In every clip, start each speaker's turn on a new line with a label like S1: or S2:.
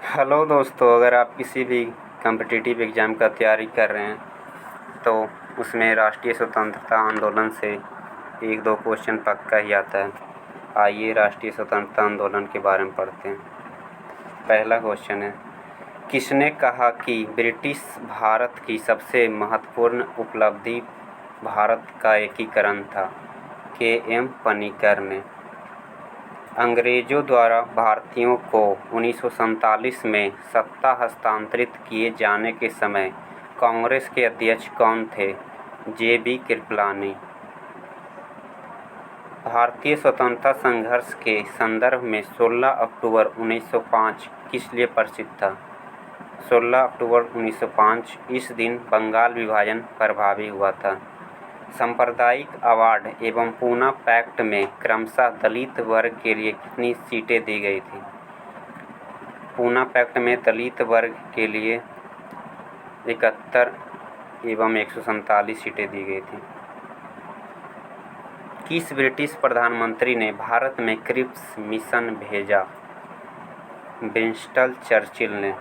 S1: Hello दोस्तों, अगर आप किसी भी कॉम्पिटिटिव एग्ज़ाम का तैयारी कर रहे हैं तो उसमें राष्ट्रीय स्वतंत्रता आंदोलन से 1-2 क्वेश्चन पक्का ही आता है। आइए राष्ट्रीय स्वतंत्रता आंदोलन के बारे में पढ़ते हैं। पहला क्वेश्चन है, किसने कहा कि ब्रिटिश भारत की सबसे महत्वपूर्ण उपलब्धि भारत का एकीकरण था? के.एम. पनिकर ने। अंग्रेज़ों द्वारा भारतीयों को 1947 में सत्ता हस्तांतरित किए जाने के समय कांग्रेस के अध्यक्ष कौन थे? जे.बी. कृपलानी। भारतीय स्वतंत्रता संघर्ष के संदर्भ में 16 अक्टूबर 1905 किस लिए प्रसिद्ध था? 16 अक्टूबर 1905 इस दिन बंगाल विभाजन प्रभावी हुआ था। सांप्रदायिक अवार्ड एवं पूना पैक्ट में क्रमशः दलित वर्ग के लिए कितनी सीटें दी गई थी? पूना पैक्ट में दलित वर्ग के लिए 71 एवं 147 सीटें दी गई थी। किस ब्रिटिश प्रधानमंत्री ने भारत में क्रिप्स मिशन भेजा? विंस्टन चर्चिल ने।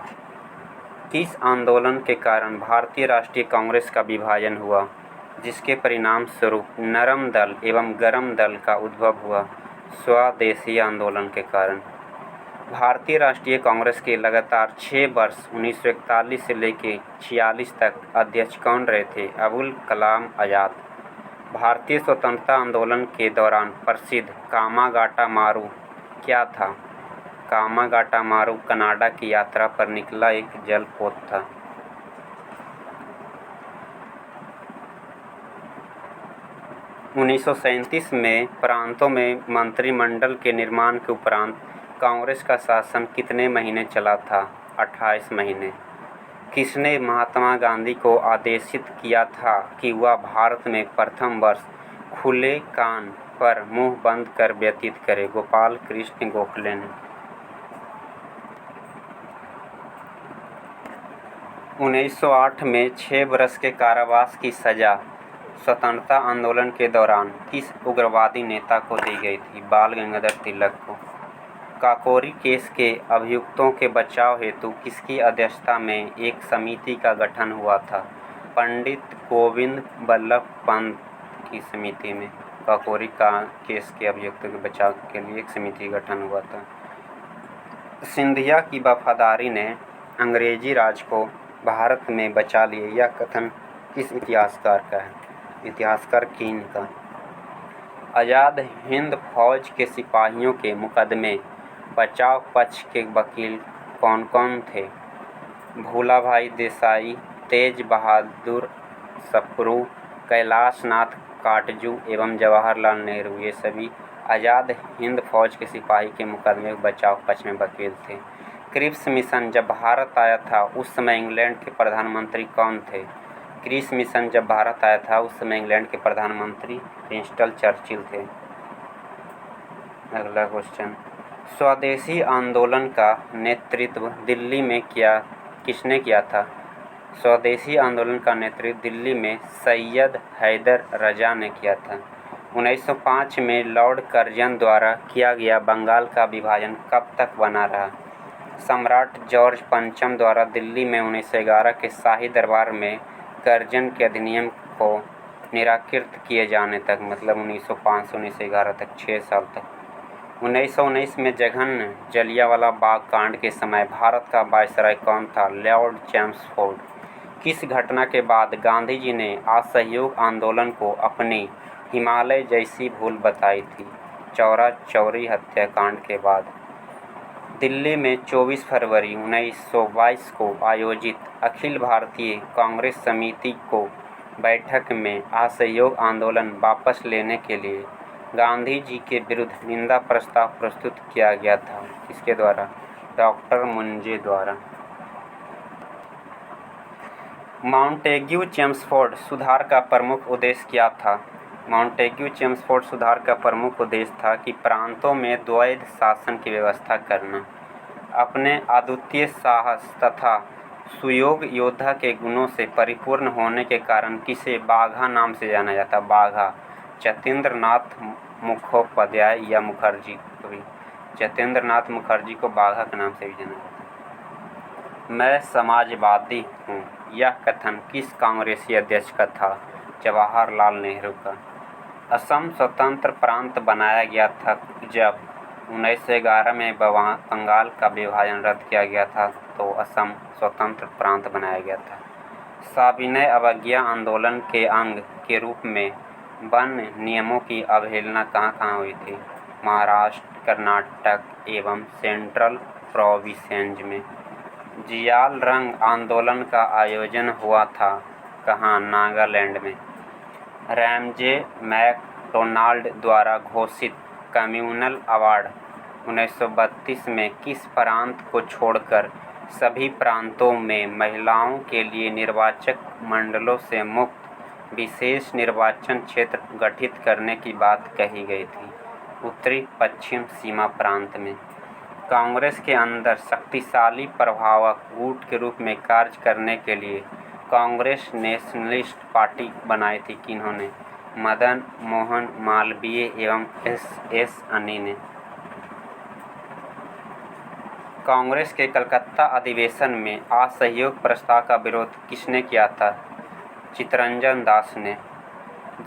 S1: किस आंदोलन के कारण भारतीय राष्ट्रीय कांग्रेस का विभाजन हुआ, जिसके परिणाम स्वरूप नरम दल एवं गरम दल का उद्भव हुआ? स्वदेशी आंदोलन के कारण। भारतीय राष्ट्रीय कांग्रेस के लगातार 6 वर्ष 1941 से लेकर 46 तक अध्यक्ष कौन रहे थे? अबुल कलाम आज़ाद। भारतीय स्वतंत्रता आंदोलन के दौरान प्रसिद्ध कामागाटा मारू क्या था? कामागाटा मारू कनाडा की यात्रा पर निकला एक जलपोत था। उन्नीस में प्रांतों में मंत्रिमंडल के निर्माण के उपरांत कांग्रेस का शासन कितने महीने चला था? 28 महीने। किसने महात्मा गांधी को आदेशित किया था कि वह भारत में प्रथम वर्ष खुले कान पर मुंह बंद कर व्यतीत करे? गोपाल कृष्ण गोखले ने। 1908 में 6 वर्ष के कारावास की सजा स्वतंत्रता आंदोलन के दौरान किस उग्रवादी नेता को दी गई थी? बाल गंगाधर तिलक को। काकोरी केस के अभियुक्तों के बचाव हेतु किसकी अध्यक्षता में एक समिति का गठन हुआ था? पंडित गोविंद बल्लभ पंत की समिति में काकोरी का केस के अभियुक्तों के बचाव के लिए एक समिति का गठन हुआ था। सिंधिया की वफादारी ने अंग्रेजी राज को भारत में बचा लिए, यह कथन किस इतिहासकार का है? इतिहासकार कीन का। आज़ाद हिंद फौज के सिपाहियों के मुकदमे बचाव पक्ष के वकील कौन कौन थे? भूलाभाई देसाई, तेज बहादुर सप्रू, कैलाश नाथ काटजू एवं जवाहरलाल नेहरू, ये सभी आज़ाद हिंद फौज के सिपाही के मुकदमे बचाव पक्ष में वकील थे। क्रिप्स मिशन जब भारत आया था उस समय इंग्लैंड के प्रधानमंत्री कौन थे? क्रिप्स मिशन जब भारत आया था उस समय इंग्लैंड के प्रधानमंत्री विंस्टन चर्चिल थे। अगला क्वेश्चन, स्वदेशी आंदोलन का नेतृत्व दिल्ली में किसने किया था? स्वदेशी आंदोलन का नेतृत्व दिल्ली में सैयद हैदर रजा ने किया था। 1905 में लॉर्ड कर्जन द्वारा किया गया बंगाल का विभाजन कब तक बना रहा? सम्राट जॉर्ज पंचम द्वारा दिल्ली में 1911 के शाही दरबार में कर्जन के अधिनियम को निराकृत किए जाने तक, मतलब 1905 से 1911 तक, 6 साल तक। 1919 में जघन्य जलियांवाला बाग कांड के समय भारत का वायसराय कौन था? Lord Chelmsford. किस घटना के बाद गांधी जी ने असहयोग आंदोलन को अपनी हिमालय जैसी भूल बताई थी? चौरा चौरी हत्याकांड के बाद। दिल्ली में 24 फरवरी 1922 को आयोजित अखिल भारतीय कांग्रेस समिति को बैठक में असहयोग आंदोलन वापस लेने के लिए गांधी जी के विरुद्ध निंदा प्रस्ताव प्रस्तुत किया गया था। किसके द्वारा? डॉक्टर मुंजे द्वारा। माउंटेग्यू चेम्सफोर्ड सुधार का प्रमुख उद्देश्य क्या था? माउंटेग्यू चेम्सफोर्ड सुधार का प्रमुख उद्देश्य था कि प्रांतों में द्वैध शासन की व्यवस्था करना। अपने अद्वितीय साहस तथा सुयोग्य योद्धा के गुणों से परिपूर्ण होने के कारण किसे बाघा नाम से जाना जाता? बाघा। जतेंद्र नाथ मुखोपाध्याय या मुखर्जी, सत्येंद्र नाथ मुखर्जी को बाघा के नाम से भी जाना जाता है। मैं समाजवादी हूँ, यह कथन किस कांग्रेसी अध्यक्ष का था? जवाहरलाल नेहरू का। असम स्वतंत्र प्रांत बनाया गया था जब 1911 में बंगाल का विभाजन रद्द किया गया था, तो असम स्वतंत्र प्रांत बनाया गया था। सविनय अवज्ञा आंदोलन के अंग के रूप में वन नियमों की अवहेलना कहाँ हुई थी? महाराष्ट्र, कर्नाटक एवं सेंट्रल प्रोविंसेस में। जियाल रंग आंदोलन का आयोजन हुआ था कहाँ? नागालैंड में। रैमजे मैकडोनाल्ड द्वारा घोषित कम्युनल अवार्ड 1932 में किस प्रांत को छोड़कर सभी प्रांतों में महिलाओं के लिए निर्वाचक मंडलों से मुक्त विशेष निर्वाचन क्षेत्र गठित करने की बात कही गई थी? उत्तरी पश्चिम सीमा प्रांत में। कांग्रेस के अंदर शक्तिशाली प्रभावक गुट के रूप में कार्य करने के लिए कांग्रेस नेशनलिस्ट पार्टी बनाई थी किन्होंने? मदन मोहन मालवीय एवं एस अन्नी ने। कांग्रेस के कलकत्ता अधिवेशन में असहयोग प्रस्ताव का विरोध किसने किया था? चित्तरंजन दास ने।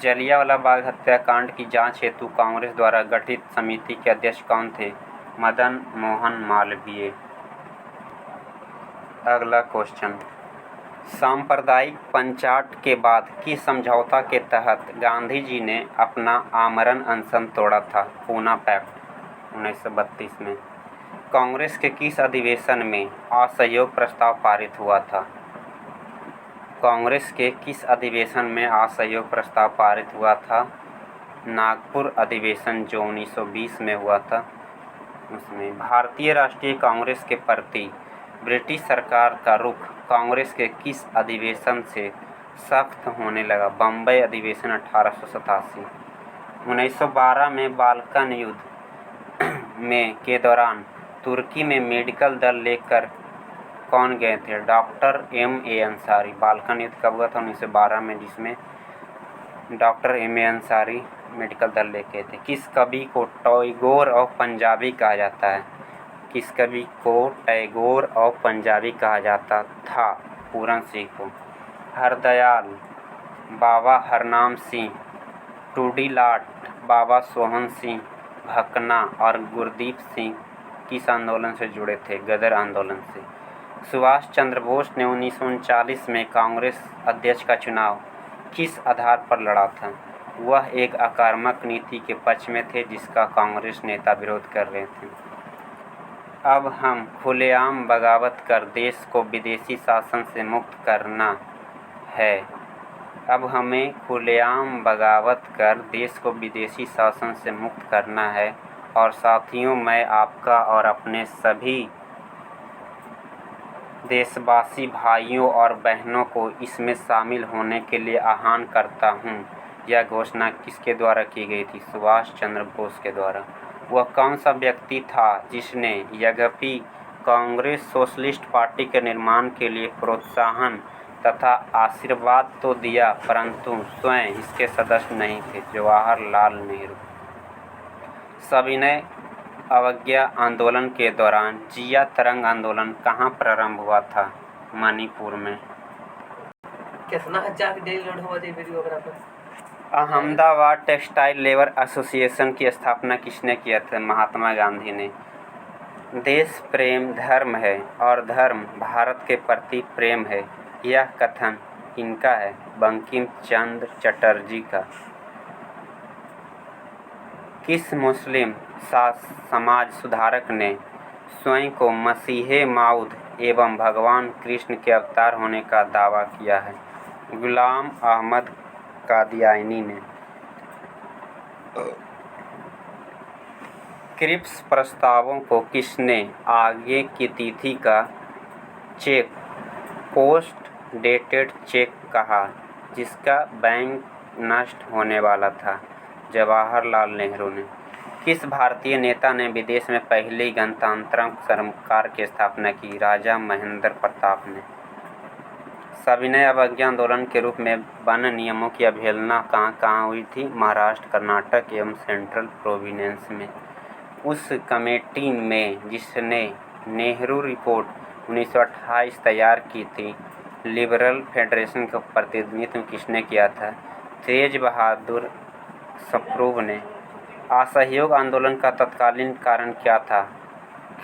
S1: जलियांवाला बाग हत्याकांड की जांच हेतु कांग्रेस द्वारा गठित समिति के अध्यक्ष कौन थे? मदन मोहन मालवीय। अगला क्वेश्चन, सांप्रदायिक पंचाट के बाद किस समझौता के तहत गांधी जी ने अपना आमरण अनशन तोड़ा था? पूना पैक्ट 1932 में। कांग्रेस के किस अधिवेशन में असहयोग प्रस्ताव पारित हुआ था? कांग्रेस के किस अधिवेशन में असहयोग प्रस्ताव पारित हुआ था? नागपुर अधिवेशन जो 1920 में हुआ था उसमें। भारतीय राष्ट्रीय कांग्रेस के प्रति ब्रिटिश सरकार का रुख कांग्रेस के किस अधिवेशन से सख्त होने लगा? बम्बई अधिवेशन 1887। 1912 में बाल्कन युद्ध में के दौरान तुर्की में मेडिकल दल लेकर कौन गए थे? Doctor M.A. अंसारी। बाल्कन युद्ध कब हुआ था? 1912 में, जिसमें डॉक्टर M.A. अंसारी मेडिकल दल लेके थे। किस कवि को टैगोर ऑफ पंजाबी कहा जाता है? किस कवि को टैगोर ऑफ पंजाबी कहा जाता था? पूरन सिंह को। हरदयाल, बाबा हरनाम सिंह, टूडीलाट, बाबा सोहन सिंह भकना और गुरदीप सिंह किस आंदोलन से जुड़े थे? गदर आंदोलन से। सुभाष चंद्र बोस ने 1939 में कांग्रेस अध्यक्ष का चुनाव किस आधार पर लड़ा था? वह एक आक्रामक नीति के पक्ष में थे जिसका कांग्रेस नेता विरोध कर रहे थे। अब हम खुलेआम बगावत कर देश को विदेशी शासन से मुक्त करना है। अब हमें खुलेआम बगावत कर देश को विदेशी शासन से मुक्त करना है। और साथियों, मैं आपका और अपने सभी देशवासी भाइयों और बहनों को इसमें शामिल होने के लिए आह्वान करता हूँ। यह घोषणा किसके द्वारा की गई थी? सुभाष चंद्र बोस के द्वारा। वह कौन सा व्यक्ति था जिसने यद्यपि कांग्रेस सोशलिस्ट पार्टी के निर्माण के लिए प्रोत्साहन तथा आशीर्वाद तो दिया, परंतु स्वयं इसके सदस्य नहीं थे? जवाहरलाल नेहरू। सविनय अवज्ञा आंदोलन के दौरान जिया तरंग आंदोलन कहाँ प्रारंभ हुआ था? मणिपुर में। अहमदाबाद टेक्सटाइल लेबर एसोसिएशन की स्थापना किसने किया था? महात्मा गांधी ने। देश प्रेम धर्म है और धर्म भारत के प्रति प्रेम है, यह कथन किनका है? बंकिम चंद्र चटर्जी का। किस मुस्लिम समाज सुधारक ने स्वयं को मसीहे माऊद एवं भगवान कृष्ण के अवतार होने का दावा किया है? गुलाम अहमद कादियानी ने। क्रिप्स प्रस्तावों को किसने आगे की तिथि का चेक पोस्ट डेटेड चेक कहा जिसका बैंक नष्ट होने वाला था? जवाहरलाल नेहरू ने। किस भारतीय नेता ने विदेश में पहली गणतंत्र सरकार की स्थापना की? राजा महेंद्र प्रताप ने। सविनय अवज्ञा आंदोलन के रूप में वन नियमों की अवहेलना कहाँ हुई थी? महाराष्ट्र, कर्नाटक एवं सेंट्रल प्रोविंसेस में। उस कमेटी में जिसने नेहरू रिपोर्ट 1928 तैयार की थी। लिबरल फेडरेशन का प्रतिनिधित्व किसने किया था? तेज बहादुर सप्रू ने। असहयोग आंदोलन का तत्कालीन कारण क्या था?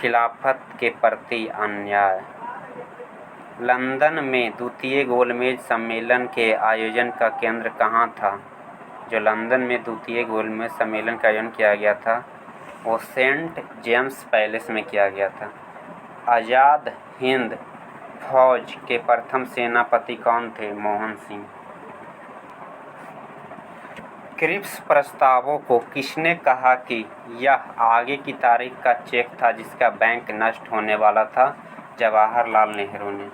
S1: खिलाफत के प्रति अन्याय। लंदन में द्वितीय गोलमेज सम्मेलन के आयोजन का केंद्र कहाँ था? जो लंदन में द्वितीय गोलमेज सम्मेलन का आयोजन किया गया था वो सेंट जेम्स पैलेस में किया गया था। आज़ाद हिंद फौज के प्रथम सेनापति कौन थे? मोहन सिंह। क्रिप्स प्रस्तावों को किसने कहा कि यह आगे की तारीख का चेक था जिसका बैंक नष्ट होने वाला था? जवाहरलाल नेहरू ने।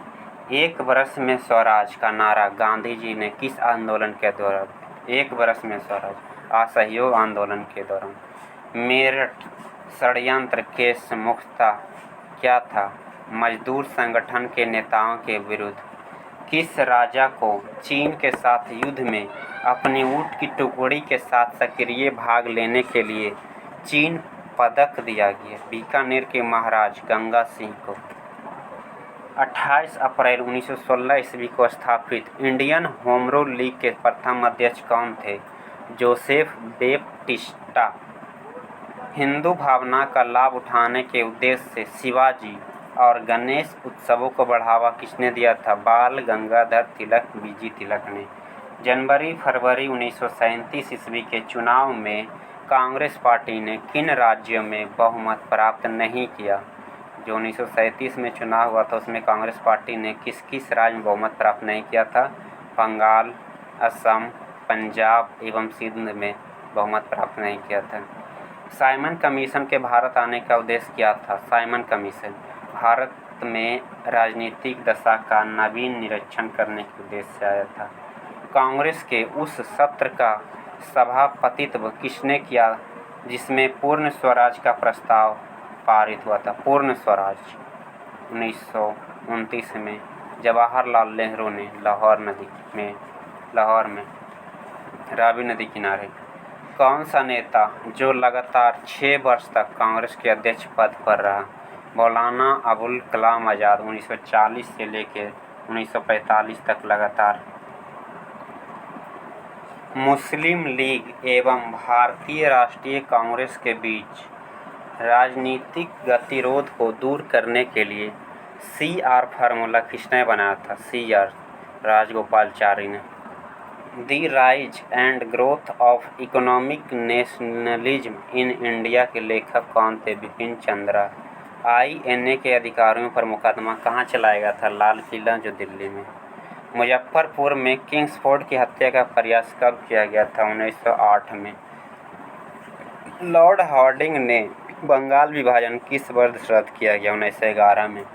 S1: एक बरस में स्वराज का नारा गांधी जी ने किस आंदोलन के दौरान? एक बरस में स्वराज, असहयोग आंदोलन के दौरान। मेरठ षड्यंत्र केस मुख्यतः क्या था? मजदूर संगठन के नेताओं के विरुद्ध। किस राजा को चीन के साथ युद्ध में अपनी ऊँट की टुकड़ी के साथ सक्रिय भाग लेने के लिए चीन पदक दिया गया? बीकानेर के महाराज गंगा सिंह को। 28 अप्रैल 1916 ईस्वी को स्थापित इंडियन होम रूल लीग के प्रथम अध्यक्ष कौन थे? जोसेफ बेप्टिस्टा। हिंदू भावना का लाभ उठाने के उद्देश्य से शिवाजी और गणेश उत्सवों को बढ़ावा किसने दिया था? बाल गंगाधर तिलक, बीजी तिलक ने। जनवरी-फरवरी 1937 ईस्वी के चुनाव में कांग्रेस पार्टी ने किन राज्यों में बहुमत प्राप्त नहीं किया? जो 1937 में चुनाव हुआ था उसमें कांग्रेस पार्टी ने किस किस राज्य में बहुमत प्राप्त नहीं किया था? बंगाल, असम, पंजाब एवं सिंध में बहुमत प्राप्त नहीं किया था। साइमन कमीशन के भारत आने का उद्देश्य क्या था? साइमन कमीशन भारत में राजनीतिक दशा का नवीन निरीक्षण करने के उद्देश्य से आया था। कांग्रेस के उस सत्र का सभापतित्व किसने किया जिसमें पूर्ण स्वराज का प्रस्ताव पारित हुआ था? पूर्ण स्वराज 1929 में जवाहरलाल नेहरू ने लाहौर में रावी नदी किनारे। कौन सा नेता जो लगातार 6 वर्ष तक कांग्रेस के अध्यक्ष पद पर रहा? मौलाना अबुल कलाम आज़ाद 1940 से लेकर 1945 तक लगातार। मुस्लिम लीग एवं भारतीय राष्ट्रीय कांग्रेस के बीच राजनीतिक गतिरोध को दूर करने के लिए CR फार्मूला किसने बनाया था? CR राजगोपालाचारी ने। The rise and growth of economic nationalism in India के लेखक कौन थे? बिपिन चंद्रा। INA के अधिकारियों पर मुकदमा कहाँ चलाया गया था? लाल किला जो दिल्ली में। मुजफ्फरपुर में किंग्सफोर्ड की हत्या का प्रयास कब किया गया था? 1908 में। लॉर्ड हार्डिंग ने बंगाल विभाजन किस वर्ष रद्द किया गया? 1911 में।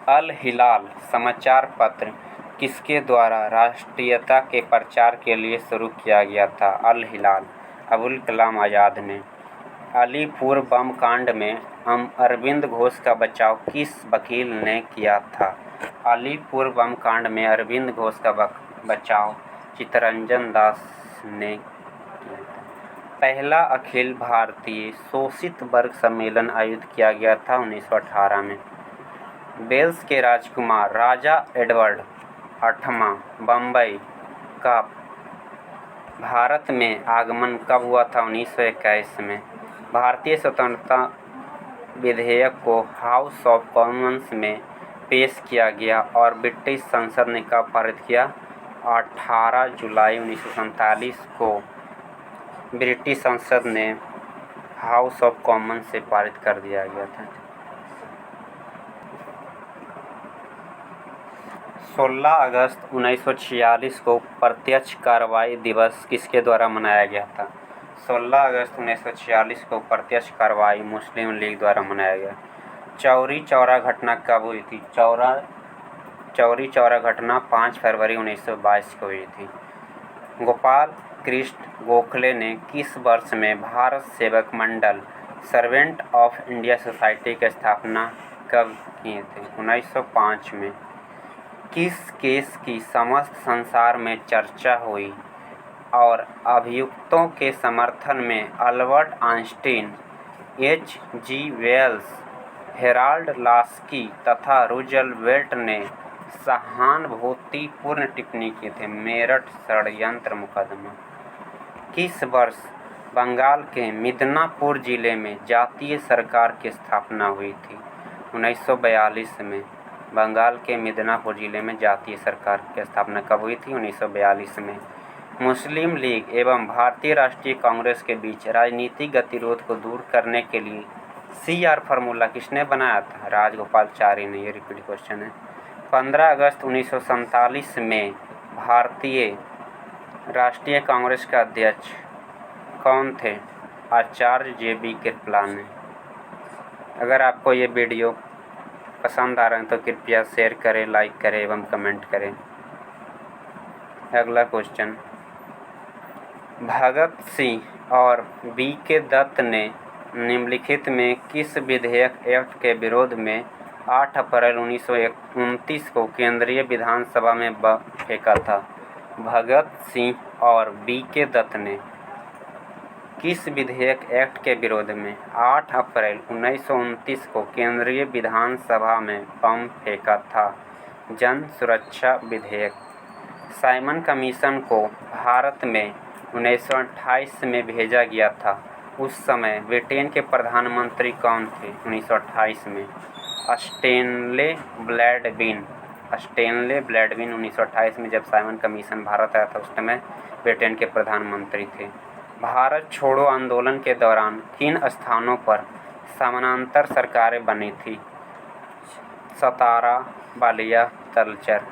S1: अल हिलाल समाचार पत्र किसके द्वारा राष्ट्रीयता के प्रचार के लिए शुरू किया गया था? अल हिलाल अबुल कलाम आज़ाद ने। अलीपुर बम कांड में अरविंद घोष का बचाव किस वकील ने किया था? अलीपुर बम कांड में अरविंद घोष का बचाव चित्तरंजन दास ने किया था। पहला अखिल भारतीय शोषित वर्ग सम्मेलन आयोजित किया गया था 1918 में। वेल्स के राजकुमार राजा एडवर्ड 8वां बम्बई का भारत में आगमन कब हुआ था? 1921 में। भारतीय स्वतंत्रता विधेयक को हाउस ऑफ कॉमन्स में पेश किया गया और ब्रिटिश संसद ने कब पारित किया? 18 जुलाई 1947 को ब्रिटिश संसद ने हाउस ऑफ कॉमन्स से पारित कर दिया गया था। 16 अगस्त 1946 को प्रत्यक्ष कार्रवाई दिवस किसके द्वारा मनाया गया था? 16 अगस्त 1946 को प्रत्यक्ष कार्रवाई मुस्लिम लीग द्वारा मनाया गया। चौरी चौरा घटना कब हुई थी? चौरी चौरा घटना 5 फरवरी 1922 को हुई थी। गोपाल कृष्ण गोखले ने किस वर्ष में भारत सेवक मंडल सर्वेंट ऑफ इंडिया सोसाइटी की स्थापना कब किए थे? 1905 में। किस केस की समस्त संसार में चर्चा हुई और अभियुक्तों के समर्थन में Albert Einstein, H.G. Wells, Harold Laski तथा रूजवेल्ट ने सहानुभूतिपूर्ण टिप्पणी की थी। मेरठ षड्यंत्र मुकदमा। किस वर्ष बंगाल के मिदनापुर जिले में जातीय सरकार की स्थापना हुई थी? 1942 में बंगाल के मिदनापुर जिले में जातीय सरकार की स्थापना कब हुई थी? 1942 में। मुस्लिम लीग एवं भारतीय राष्ट्रीय कांग्रेस के बीच राजनीतिक गतिरोध को दूर करने के लिए CR फार्मूला किसने बनाया था? राजगोपालाचारी ने। ये रिपीट क्वेश्चन है। 15 अगस्त 1947 में भारतीय राष्ट्रीय कांग्रेस का अध्यक्ष कौन थे? आचार्य JB कृपलानी। अगर आपको ये वीडियो पसंद आ रहा है तो कृपया शेयर करें, लाइक करें एवं कमेंट करें। अगला क्वेश्चन, भगत सिंह और BK दत्त ने निम्नलिखित में किस विधेयक एक्ट के विरोध में 8 अप्रैल 1929 को केंद्रीय विधानसभा में फेंका था? भगत सिंह और BK दत्त ने किस विधेयक एक्ट के विरोध में 8 अप्रैल 1929 को केंद्रीय विधानसभा में बम फेंका था? जन सुरक्षा विधेयक। साइमन कमीशन को भारत में 1928 में भेजा गया था। उस समय ब्रिटेन के प्रधानमंत्री कौन थे? 1928 में स्टैनले ब्लैडविन। स्टैनले ब्लैडविन 1928 में जब साइमन कमीशन भारत आया था उस समय ब्रिटेन के प्रधानमंत्री थे। भारत छोड़ो आंदोलन के दौरान किन स्थानों पर समानांतर सरकारें बनी थी? सतारा, बलिया, तलचर।